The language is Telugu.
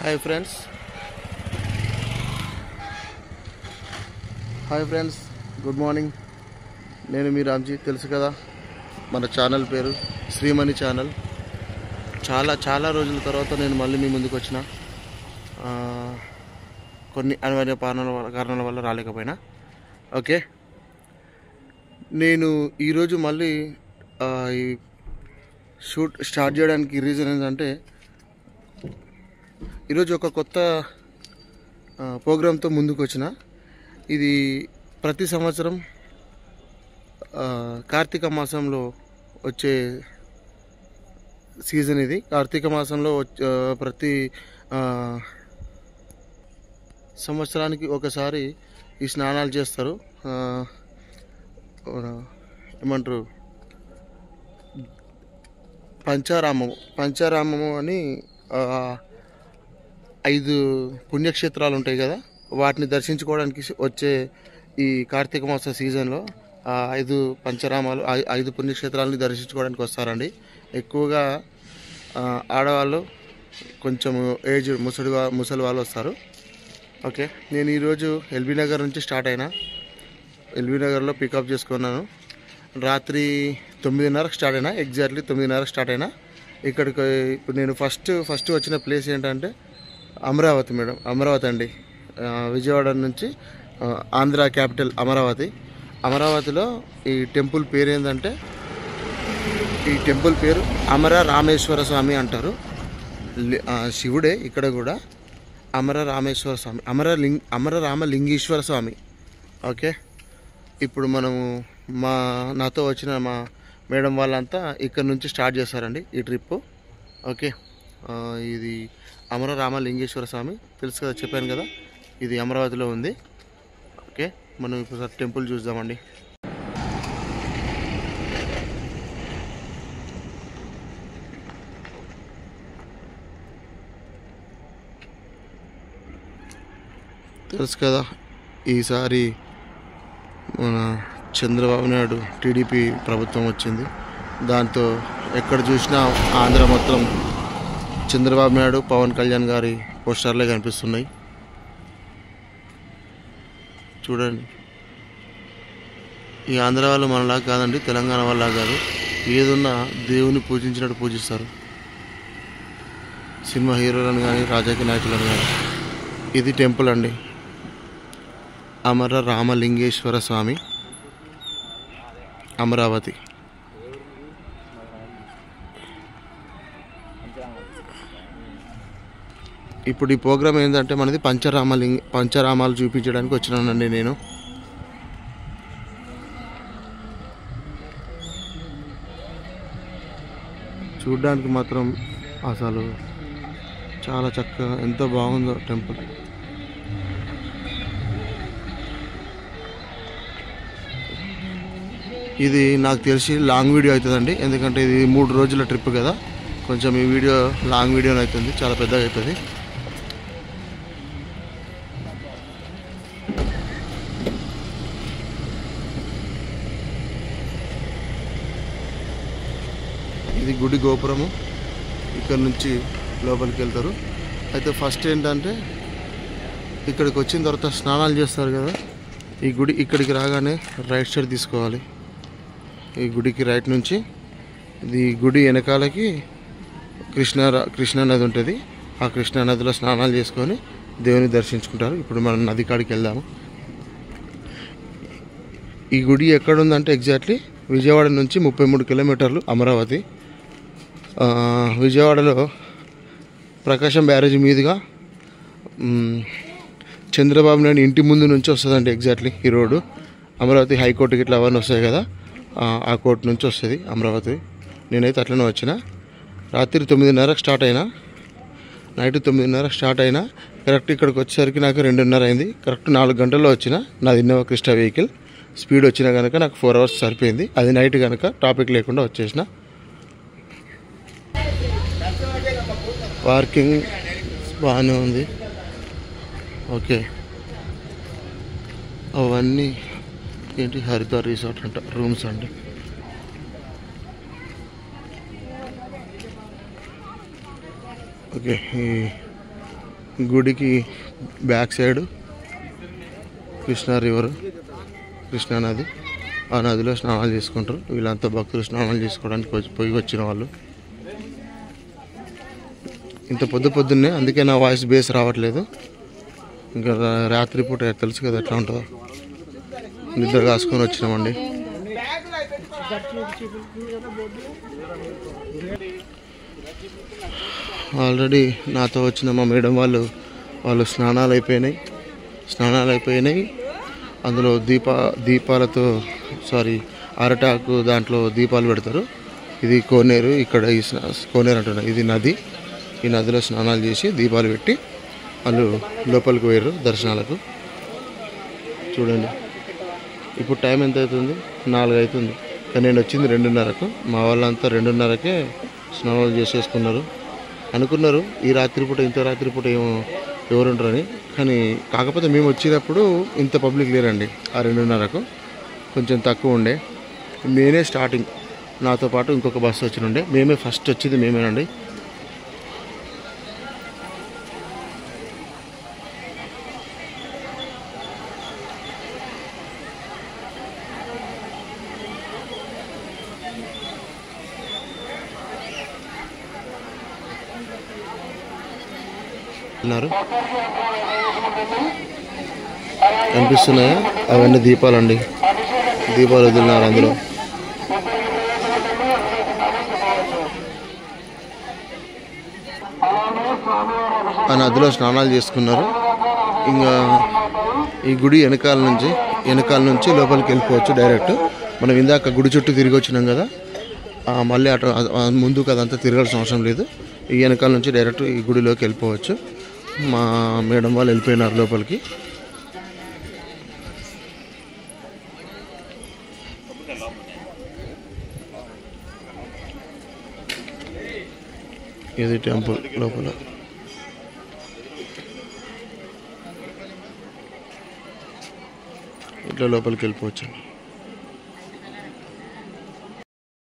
Hi friends good morning. నేను మీ రామ్జీ, తెలుసు కదా మన ఛానల్ పేరు శ్రీమణి ఛానల్. చాలా రోజుల తర్వాత నేను మళ్ళీ మీ ముందుకు వచ్చిన. కొన్ని అనివార్య కారణాల వల్ల రాలేకపోయినా. ఓకే, నేను ఈరోజు మళ్ళీ ఈ షూట్ స్టార్ట్ చేయడానికి రీజన్ ఏంటంటే, ఈరోజు ఒక కొత్త ప్రోగ్రాంతో ముందుకు వచ్చిన. ఇది ప్రతి సంవత్సరం కార్తీక మాసంలో వచ్చే సీజన్. ఇది కార్తీక మాసంలో ప్రతి సంవత్సరానికి ఒకసారి ఈ స్నానాలు చేస్తారు. ఏమంటారు, పంచారామము అని 5 పుణ్యక్షేత్రాలు ఉంటాయి కదా, వాటిని దర్శించుకోవడానికి వచ్చే ఈ కార్తీక మాస సీజన్లో 5 పంచరామాలు 5 పుణ్యక్షేత్రాలని దర్శించుకోవడానికి వస్తారండి. ఎక్కువగా ఆడవాళ్ళు, కొంచెం ఏజ్ ముసలి వాళ్ళు వస్తారు. ఓకే, నేను ఈరోజు ఎల్బీ నగర్ నుంచి స్టార్ట్ అయినా. ఎల్బీ నగర్లో పికప్ చేసుకున్నాను. రాత్రి 9:30కి స్టార్ట్ అయినా, ఎగ్జాక్ట్లీ 9:30కి స్టార్ట్ అయినా. ఇక్కడికి ఇప్పుడు నేను ఫస్ట్ వచ్చిన ప్లేస్ ఏంటంటే అమరావతి మేడం. అమరావతి అండి, విజయవాడ నుంచి ఆంధ్ర క్యాపిటల్ అమరావతిలో ఈ టెంపుల్ పేరు ఏంటంటే, ఈ టెంపుల్ పేరు అమర రామేశ్వర స్వామి అంటారు. శివుడే ఇక్కడ కూడా, అమర రామేశ్వర స్వామి, అమర రామలింగేశ్వర స్వామి. ఓకే, ఇప్పుడు మనము నాతో వచ్చిన మా మేడం వాళ్ళంతా ఇక్కడ నుంచి స్టార్ట్ చేస్తారండి ఈ ట్రిప్. ఓకే, ఇది అమర రామలింగేశ్వర స్వామి తెలుసు కదా, చెప్పాను కదా, ఇది అమరావతిలో ఉంది. ఓకే, మనం ఇప్పుడు టెంపుల్ చూద్దామండి. తెలుసు కదా, ఈసారి మన చంద్రబాబు నాయుడు టీడీపీ ప్రభుత్వం వచ్చింది. దాంతో ఎక్కడ చూసినా ఆంధ్ర మొత్తం చంద్రబాబు నాయుడు, పవన్ కళ్యాణ్ గారి పోస్టర్లే కనిపిస్తున్నాయి. చూడండి, ఈ ఆంధ్ర వాళ్ళు మనలా కాదండి, తెలంగాణ వాళ్ళ కాదు. ఏదున్నా దేవుని పూజించినట్టు పూజిస్తారు, సినిమా హీరోలను కానీ రాజకీయ నాయకులను కానీ. ఇది టెంపుల్ అండి, అమర రామలింగేశ్వర స్వామి, అమరావతి. ఇప్పుడు ఈ ప్రోగ్రామ్ ఏంటంటే, మనది పంచరామాలు చూపించడానికి వచ్చినానండి నేను. చూడ్డానికి మాత్రం అసలు చాలా చక్కగా, ఎంత బాగుందో టెంపుల్. ఇది నాకు తెలిసి లాంగ్ వీడియో అవుతుందండి, ఎందుకంటే ఇది 3 రోజుల ట్రిప్ కదా. కొంచెం ఈ వీడియో లాంగ్ వీడియో అవుతుంది, చాలా పెద్దగా అవుతుంది. ఇది గుడి గోపురము, ఇక్కడ నుంచి లోపలికి వెళ్తారు. అయితే ఫస్ట్ ఏంటంటే, ఇక్కడికి వచ్చిన తర్వాత స్నానాలు చేస్తారు కదా. ఈ గుడి ఇక్కడికి రాగానే రైట్ సైడ్ తీసుకోవాలి. ఈ గుడికి రైట్ నుంచి, ఇది గుడి వెనకాలకి కృష్ణా నది ఉంటుంది. ఆ కృష్ణా నదిలో స్నానాలు చేసుకొని దేవుని దర్శించుకుంటారు. ఇప్పుడు మనం నది కాడికి వెళ్దాము. ఈ గుడి ఎక్కడుందంటే ఎగ్జాక్ట్లీ విజయవాడ నుంచి 33 కిలోమీటర్లు అమరావతి. విజయవాడలో ప్రకాశం బ్యారేజ్ మీదుగా చంద్రబాబు నాయుడు ఇంటి ముందు నుంచి వస్తుందండి ఎగ్జాక్ట్లీ ఈ రోడ్డు. అమరావతి హైకోర్టుకి ఇట్లా అవన్నీ వస్తాయి కదా, ఆ కోర్టు నుంచి వస్తుంది అమరావతి. నేనైతే అట్లనే వచ్చిన. రాత్రి 9:30కి స్టార్ట్ అయినా, నైట్ 9:30కి స్టార్ట్ అయినా. కరెక్ట్ ఇక్కడికి వచ్చేసరికి నాకు 2:30 అయింది. కరెక్ట్ 4 గంటల్లో వచ్చిన. నాది ఇన్నోవా క్రిస్టా వెహికల్. స్పీడ్ వచ్చినా కనుక నాకు 4 hours సరిపోయింది. అది నైట్ కనుక ట్రాఫిక్ లేకుండా వచ్చేసిన. పార్కింగ్ బాగానే ఉంది. ఓకే, అవన్నీ ఏంటి, హరిత రిసార్ట్ అంట, రూమ్స్ అండి. ఓకే, గుడికి back side Krishna river, Krishna నది. ఆ నదిలో స్నానాలు చేసుకుంటారు. వీళ్ళంతా భక్తులు స్నానాలు చేసుకోవడానికి పోయి వచ్చిన వాళ్ళు. ఇంత పొద్దున్నే, అందుకే నా వాయిస్ బేస్ రావట్లేదు. ఇంకా రాత్రిపూట తెలుసు కదా ఎట్లా ఉంటుందో. నిద్ర కాసుకొని వచ్చినామండి. ఆల్రెడీ నాతో వచ్చిన మా మేడం వాళ్ళు స్నానాలు అయిపోయినాయి. అందులో దీపాలతో అరటాకు దాంట్లో దీపాలు పెడతారు. ఇది కోనేరు. ఇక్కడ ఈ కోనేరు అంటున్నారు, ఇది నది. ఈ నదిలో స్నానాలు చేసి దీపాలు పెట్టి వాళ్ళు లోపలికి పోయారు దర్శనాలకు. చూడండి, ఇప్పుడు టైం ఎంత అవుతుంది? 4 అవుతుంది. కానీ నేను వచ్చింది 2:30కు. మా వాళ్ళంతా 2:30కే స్నానాలు చేసేసుకున్నారు. అనుకున్నారు ఈ రాత్రిపూట, ఇంత రాత్రిపూట ఎవరు ఉంటారని. కానీ కాకపోతే మేము వచ్చినప్పుడు ఇంత పబ్లిక్ లేరండి. ఆ 2:30కు కొంచెం తక్కువ ఉండే. నేనే స్టార్టింగ్, నాతో పాటు ఇంకొక బస్సు వచ్చినుండే. మేమే ఫస్ట్ వచ్చింది మేమేనండి. కనిపిస్తున్నాయా? అవన్నీ దీపాలండి. దీపాలు వదిలినారు అందులో. ఆ నదిలో స్నానాలు చేసుకున్నారు. ఇంకా ఈ గుడి వెనకాల నుంచి లోపలికి వెళ్ళిపోవచ్చు డైరెక్ట్. మనం ఇందాక గుడి చుట్టూ తిరిగి వచ్చినాం కదా, మళ్ళీ అటు ముందుకు అదంతా తిరగాల్సిన అవసరం లేదు. ఈ వెనకాల నుంచి డైరెక్ట్ ఈ గుడిలోకి వెళ్ళిపోవచ్చు. మా మేడం వాళ్ళు వెళ్ళిపోయినారు లోపలికి. ఇది టెంపుల్ లోపల. ఇట్లా లోపలికి వెళ్ళిపోవచ్చు.